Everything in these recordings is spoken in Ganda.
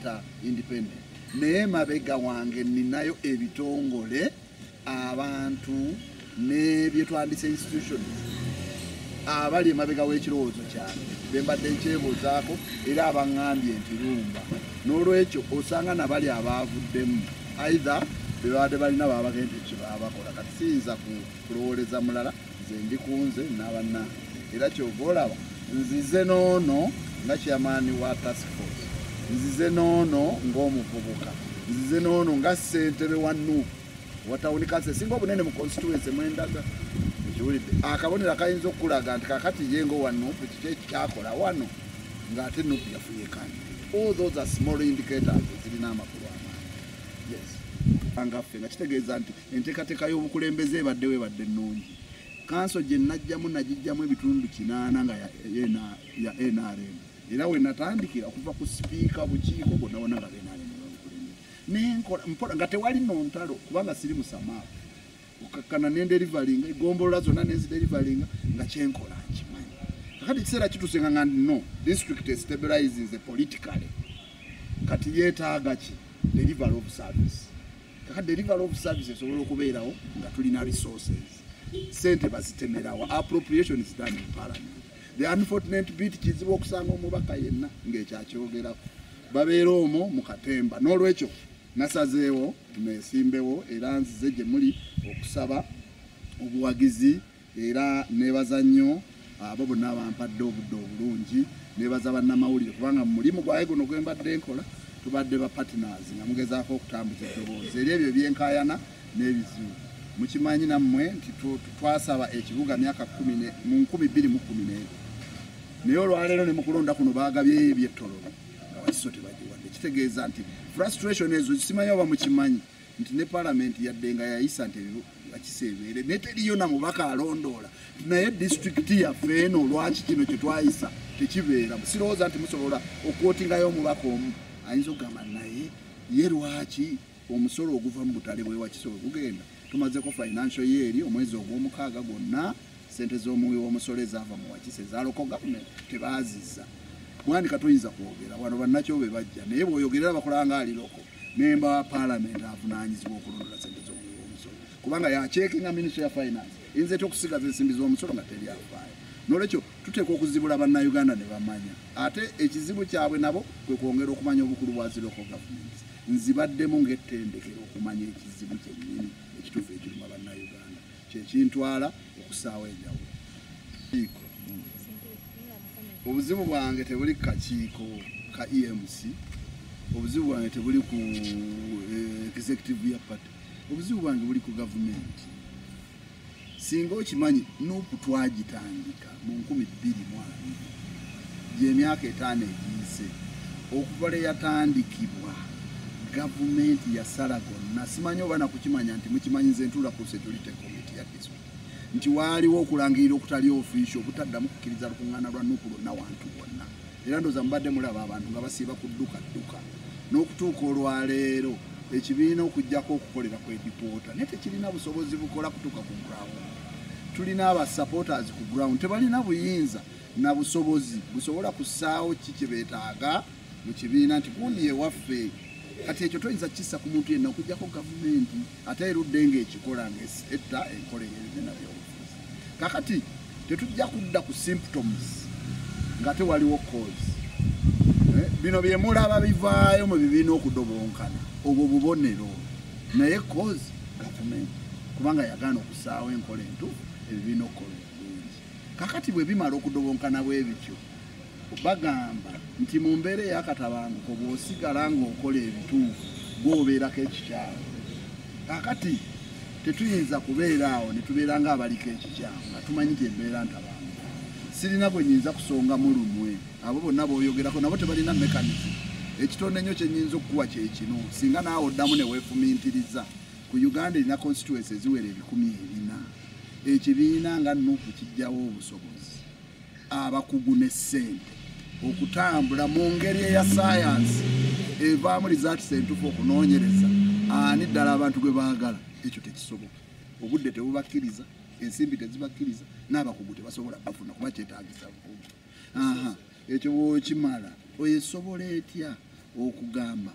kwata independent naye mabega wange ninayo ebitongole abantu ne bye twandise institutions abali mabega w'ekirowoozo cyane bembadde nkyebuuzaako era abaŋŋambye nti lumba n'olwekyo osanga nabali abaavuddemu either bebadde balina babagenda ekibaabakola kati siyinza kulowooleza mulala nze ndi kunze n'abanna era kyova olaba nzize noono nga chairman wa task force nzize noono ng'omuvubuka nzize noono nga ssentebe wa Nuupu wa tawuni kanse singa obunene mu constituency mwendaga ekiwulidde akabonero akayinza okulaga nti kakati ye ngo wa Nuupu kiki ekikyakola wano ng'ate Nuupu yafuye kandi all those are small indicators ezirina amakulu amaanyi yes angaffe nga kitegeeza nti enteekateeka y'obukulembeze ebaddewo ebadde nnungi kanso gye najjamu nagijjamu ebitundu 8 nga ya NRM era we natandikira okuva ku sipiika bukiiko bonna bonna nga NRM nenkola nga tewali nontalo kubanga siri musamaafu okakkana nenderivalinga egombolola zonna nenziderivalinga nga kyenkola nkimanyi kakati ekiseera kitusenga nga no district stabilizes politically kati yeetaaga ki delivery of service kakati delivery of service esobola okubeerawo nga tulina resources sente bazitemerawa appropriation is done in parliament the unfortunate bit kizibu okusanga omubaka yenna ng'ekyakyogerako babeera omwo mu katemba n'olwekyo nasazeewo nesimbewo era nzize gye muli okusaba obuwagizi era nebaza nnyo abo bonna bampadde obudde obulungi nebaza bannamawulire kubanga mu mulimu gwaye guno gwe mbadde nkola tubadde ba partners nga mugezaako okutambuza eddoboozi eri ebyo byenkaayana n'ebizibu mukimanyi nammwe nti twasaba ekibuga myaka 10 mu 2011 naye olwaleero ne mu kulonda kuno baagabyeyo eby'ettololo nga wakiso tebagiwadde kitegeeza nti frustration ezo simanyi oba mukimanyi nti ne parliament yadde nga yayisa nti bakiseebeere naye teriyo na mubaka alondoola naye district yaffe eno lwaki kino kye twayisa tekibeera sirowooza nti musobola okwotingayo omubaka omu ayinza okugamba naye ye lwaki omusolo oguva mu butale bwe wakisobe gugenda tumazeko financial year omwezi ogw'omukaaga gwonna sente z'omuwi w'omusolo ezaava mu wakise zaloko gavumenti tebaazizza mwani katoyinza kwogera wano bannakyo be bajja naye bw'oyogerera bakolanga aliroko memba wa parliament avunaanyizibwa okulondola sente z'omuwi w'omusolo kubanga yacekinga ministry ya finance eyinza etya okusigaza ensimbi z'omusolo nga teri afaayo n'olwekyo tuteekwa okuzibula bannayuganda ne bamanya ate ekizibu kyabwe nabo kwe kwongera okumanya obukulu bwa zi local governments nzibaddemu ng'ettendekero okumanya ekizibu kyennyini ekituufu ekiruma bannayuganda kyekintwala okusaawa enjawulo obuzibu bwange tebuli kakiiko ka EMC obuzibu bwange tebuli ku executive ya party obuzibu bwange buli ku gavumenti singa okimanyi Nuupu twagitandika mu 2022 gy'emyaka 5 egiyise okuva lwe yatandikibwa gavumenti yasala gonna simanyi oba nakukimanya nti mukimanyize ntula ku security committee ya district nti waaliwo okulangirira okutali official obutaddamu kukkiriza lukuŋŋaana lwa Nuupu lwonna wantu bonna era ndooza mubadde mulaba abantu nga basiiba ku dduka n'okutuuka olwaleero ekibiina okujjako okukolera ku edipoota naye tekirina busobozi bukola kutuuka ku ground tulina aba supporters ku ground tebalina buyinza na busobozi busobola kussaawo ki kye beetaaga mu kibiina nti gundi ewaffe kati ekyo toyinza kissa ku muntu yenna okujjako gavumenti ate erudde ng'ekikola ng'etta enkola ey'ebina byobufuzi kakati tetujja kudda ku symptoms nga tewaliwo cause bino bye mulaba bivaayo mu bibiina okudobonkana obwo bubonero naye cause gavumenti kubanga yagaana okusaawo enkola entuufu ebibiina okukola obulungi kakati bwe bimala okudobonkana bwebityo bagamba nti mu mbeera ey'akatabanguko bw'osigala ng'okola ebituufu gw'obeerako ekikyamu kakati tetuyinza kubeera awo ne tubeera ng'abaliko ekikyamu nga tumanyi nti embeera ntabanguko sirina gwe nyinza kusongamu lumwe abo bonna b'oyogerako nabo tebalina mekanizmu ekitonde nnyo kye nnyinza okukuwa kye kino singa naawe oddamu ne weefumintiriza ku Uganda erina constituency eziwera 400 ekibiina nga Nuupu kijjawo obusobozi abakugu ne ssente okutambula mu ngeri eya sayansi evaamu results entuufu okunoonyereza ani ddala abantu gwe baagala ekyo tekisoboka obudde tebubakkiriza ensimbi tezibakkiriza n'abakugu tebasobola bafuna kuba kyetaagisa bukugu ekyo bw'okimala oyesobola etya okugamba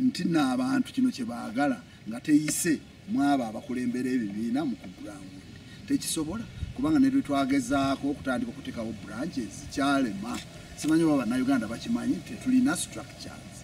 nti n'abantu kino kye baagala nga teyise mwaba abakulembera ebibiina mu kugrawundi tekisobola kubanga ne twagezzaako okutandika okuteekawo branches kyalema simanyi oba bannayuganda bakimanyi tetulina structures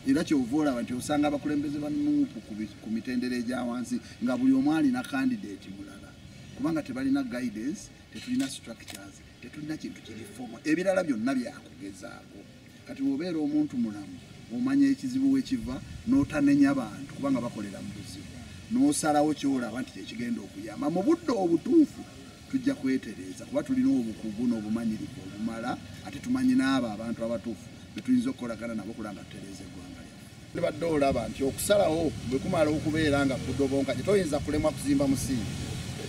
era kyova olaba nti osanga abakulembeze banuupu ku mitendera egya wansi nga buli omu alina candidate mulala kubanga tebalina guidance tetulina structures tetulina kintu kiri fomo ebirala byonna byakugezaako kati bw'obeera omuntu mulamu omanya ekizibu wekiva n'otanenya abantu kubanga bakolera mu buzibu n'osalawo kyolaba nti kyekigenda okuyamba mu budde obutuufu tujja kwetereeza kuba tulina obukugu n'obumanyirivu obumala ate tumanyi n'abo abantu abatuufu betuyinza okukolagana nabo kulanga tutereeza eggwanga lyaffe badde olaba nti okusalawo bwe kumala okubeera nga kudobonkanye toyinza kulemwa kuzimba musingi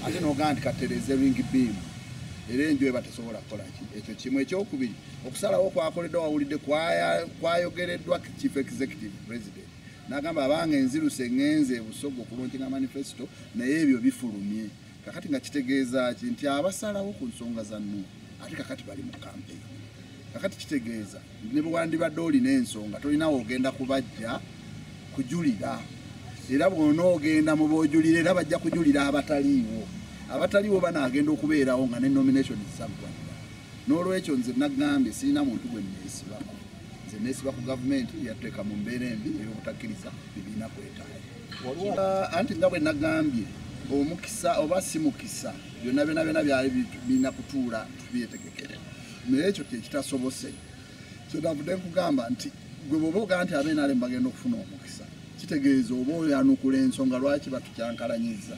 ate n'ogamba nti katereeze ring beam era enju eba tesobola kukolaki ekyo kimu ekyokubiri okusalawo kwakoleddwa wawulidde kwayogereddwa chief executive president n'agamba abanga enziruse ŋŋenze ebusogo okulonkinga manifesto naye ebyo bifulumye kakati nga kitegeeza ki nti abasalawo ku nsonga za Nuupu ate kakati bali mu campaign kakati kitegeeza ne bwe wandibadde olina ensonga tolinawo ogenda kubajja kujulira era bw'onoogenda mu boojulira era bajja kujulira abataliiwo banaagenda okubeerawo nga ne nomination zisaggwanira n'olwekyo nze nagambye sirina muntu gwe neesibako nze neesiba ku gavumenti yatteeka mu mbeera embi ey'obutakkiriza bibiina kwetaaga anti nga bwe nagambye omukisa oba si mukisa byonna byali birina kutuula tubyetegekere naye ekyo kyekitasobose kyonavudde nkugamba nti gwe bwoba ogaa nti ab'NRM bagenda okufuna omukisa kitegeeza oba oyanukula ensonga lwaki batukyankalanyiza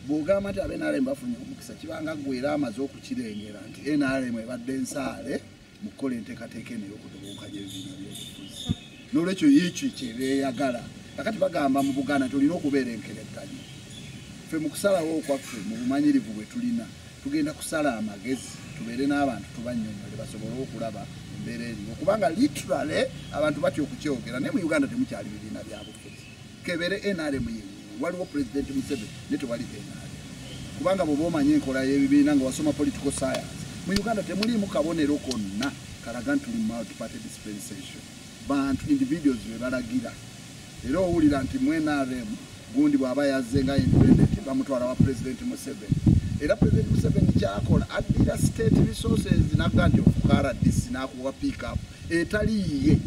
bw'ogamba nti ab'NRM bafunye omukisa kibanga gwera amaze okukirengera nti NRM ebadde nsaale mu kukola enteekateeka eno ey'okudobonkanya ebibiina by'obufuzi n'olwekyo ekyo kyebeeyagala kakati bagamba mu Buganda tulina okubeera enkerettanyi ffe mu kusalawo okwaffe mu bumanyirivu bwe tulina tugenda kusala amagezi tubeere n'abantu tubannyonnyole basobole okulaba embeera eriwo kubanga literally abantu batya okukyogera naye mu Uganda temukyali bibiina bya bufuzi kebeere NRM yennyini waliwo President Museveni ne tewali NRM kubanga bw'oba omanya enkola y'ebibiina nga wasoma political science mu Uganda temuliimu kabonero konna kalaga nti tuli multi-party dispensation bantu individuals be balagira era owulira nti mu NRM gundi bw'aba yazze nga independent bamutwala wa President Museveni era President Museveni kyakola addira state resources nagga nti okukaara DC n'akuwa pick up etaliye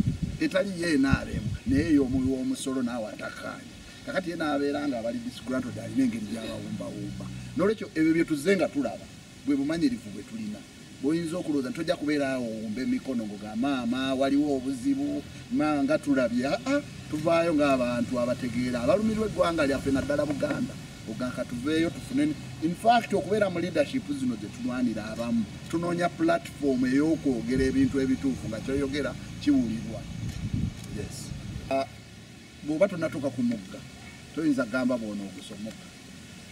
NRM naye y'omusolo n'awatakaanya kakati ye n'abeera nga abali disgruntled alina engeri gy'abawumbawumba n'olwekyo ebyo bye tuzze nga tulaba bwe bumanyirivu bwe tulina bw'oyinza okulowooza tojja kubeera awo owumba emikono ngoga maama waliwo obuzibu nga tulabye tuvaayo ng'abantu abategeera abalumirwa eggwanga lyaffe naddala Buganda ogaka tuveeyo tufune in fact okubeera mu leadership zino ze tulwanira abamu tunoonya platform ey'okwogera ebintu ebituufu nga kyoyogera kiwulirwa yes bw'oba tonatuuka ku mugga toyinza gamba bwona ogusomoka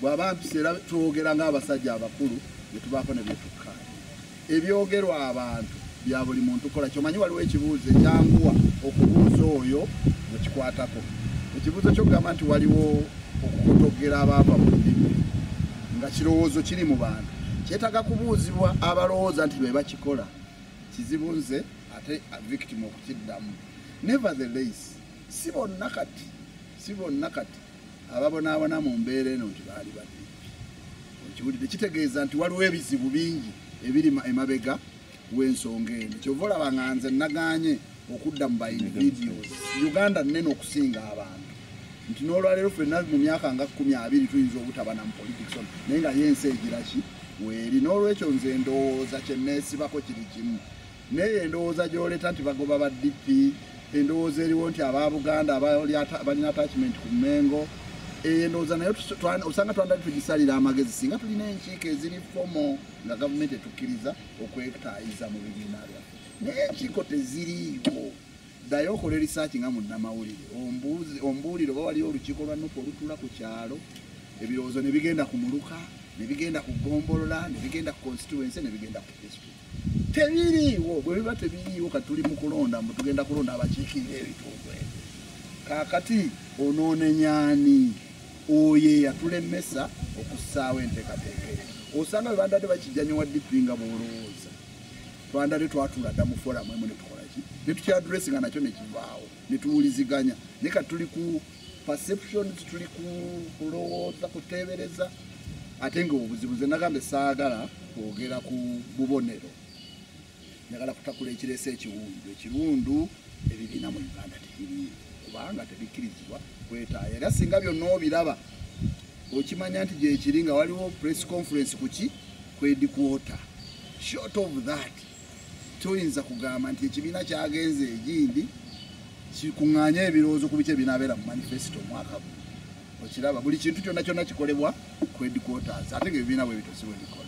bw'aba mpiseera twogera ng'abasajja abakulu bye tubaako ne bye tukkaanya ebyogerwa abantu bya buli muntu kola kyomanyi waliwo ekibuuzo ekyanguwa okubuuza oyo bwe kikwatako ekibuuzo ky'okugamba nti waliwo okutogera abaava mu nnimi nga kirowoozo kiri mu bantu kyetaaga kubuuzibwa abalowooza nti be bakikola kizibu nze ate victim okukiddamu nevertheless si bonna kati ababonaabona mu mbeera eno nti baali baddipi okiwulidde kitegeeza nti waliwo ebizibu bingi ebiri emabega w'ensonga eno kyova olaba nga nze nagaanye okudda mu individuals Uganda nnene okusinga abantu nti n'olwaleero ffenna mu myaka nga 20 tuyinza obutabana mu politics naye nga yensi egira ki weeri n'olwekyo nze ndowooza kyenneesibako kiri kimu naye endowooza gy'oleeta nti bagoba ba DP endowooza eriwo nti aba Buganda balina attachment ku Mengo endowooza naye osanga twandali tugisalira amagezi singa tulina enkiiko eziri fomo nga gavumenti etukkiriza okwetaayiza mu bibiina byaffe naye enkiiko teziriiwo ddayo okola research nga munnamawulire ombuulire oba waliyo olukiiko lwa Nuupu olutuula ku kyalo ebirowoozo ne bigenda ku Muluka ne bigenda ku Gombolola ne bigenda ku constituency ne bigenda ku district tebiriiwo bwe biba tebiriiwo kati tuli mu kulonda mbu tugenda kulonda abakiikirira ebitundu ebyo kaakati onoonenyaani oyo eyatulemesa okussaawo enteekateeka osanga bwe bandadde bakijjanyo wa DP nga bw'olowooza twandadde twatuula dda mu foramu emu ne tukola ki ki netukyadressinga nakyo nekivaawo netuwuliziganya naye kati tuli ku perceptions tuli ku kulowooza kuteebereza ate nga obuzibuze nagambe saagala kwogera ku bubonero njagala kutakula ekiresa ekirundu ebibiina mu Uganda tebiri kubanga tebikkirizibwa kwetaaya era singa byonna obiraba okimanya nti gyekiri nga waliwo press conference kuki kwedikwota short of that toyinza kugamba nti ekibiina kyagenze egindi kikuŋŋaanya ebirowoozo ku biki ebinaabeera mu manifesito omwaka guno okiraba buli kintu kyonna kikolebwa kwedikwoters ate nga ebibiina bwe bitosiwe bikola